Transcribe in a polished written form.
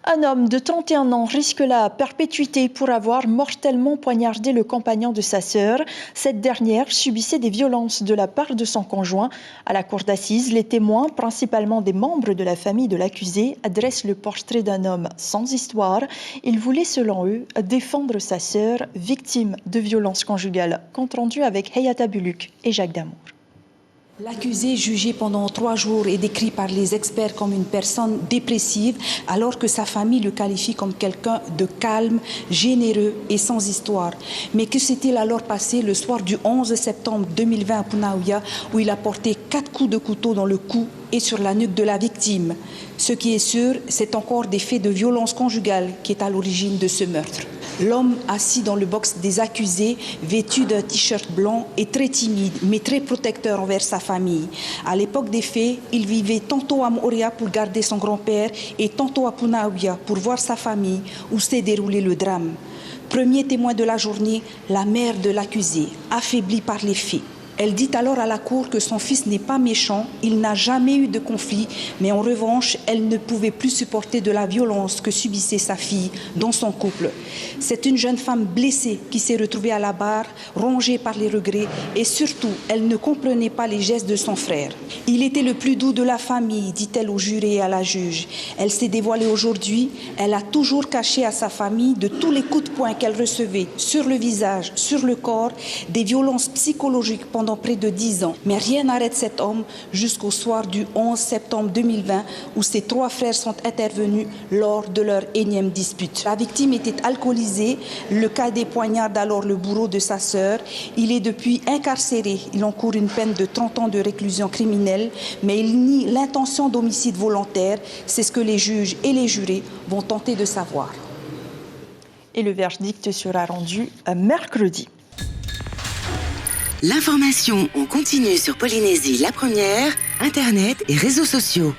Un homme de 31 ans risque la perpétuité pour avoir mortellement poignardé le compagnon de sa sœur. Cette dernière subissait des violences de la part de son conjoint. À la cour d'assises, les témoins, principalement des membres de la famille de l'accusé, dressent le portrait d'un homme sans histoire. Il voulait, selon eux, défendre sa sœur, victime de violences conjugales. Compte rendu avec Hayata Buluk et Jacques Damour. L'accusé, jugé pendant 3 jours, est décrit par les experts comme une personne dépressive, alors que sa famille le qualifie comme quelqu'un de calme, généreux et sans histoire. Mais que s'est-il alors passé le soir du 11 septembre 2020 à Punaouia, où il a porté 4 coups de couteau dans le cou et sur la nuque de la victime? Ce qui est sûr, c'est encore des faits de violence conjugale qui est à l'origine de ce meurtre. L'homme assis dans le box des accusés, vêtu d'un t-shirt blanc, est très timide, mais très protecteur envers sa famille. À l'époque des faits, il vivait tantôt à Moria pour garder son grand-père et tantôt à Punaouia pour voir sa famille où s'est déroulé le drame. Premier témoin de la journée, la mère de l'accusé, affaiblie par les faits. Elle dit alors à la cour que son fils n'est pas méchant, il n'a jamais eu de conflit, mais en revanche, elle ne pouvait plus supporter de la violence que subissait sa fille dans son couple. C'est une jeune femme blessée qui s'est retrouvée à la barre, rongée par les regrets, et surtout, elle ne comprenait pas les gestes de son frère. Il était le plus doux de la famille, dit-elle au juré et à la juge. Elle s'est dévoilée aujourd'hui, elle a toujours caché à sa famille de tous les coups de poing qu'elle recevait sur le visage, sur le corps, des violences psychologiques pendant près de 10 ans. Mais rien n'arrête cet homme jusqu'au soir du 11 septembre 2020 où ses 3 frères sont intervenus lors de leur énième dispute. La victime était alcoolisée. Le cadet poignarde alors le bourreau de sa sœur. Il est depuis incarcéré. Il encourt une peine de 30 ans de réclusion criminelle, mais il nie l'intention d'homicide volontaire. C'est ce que les juges et les jurés vont tenter de savoir. Et le verdict sera rendu mercredi. L'information en continu sur Polynésie la première, Internet et réseaux sociaux.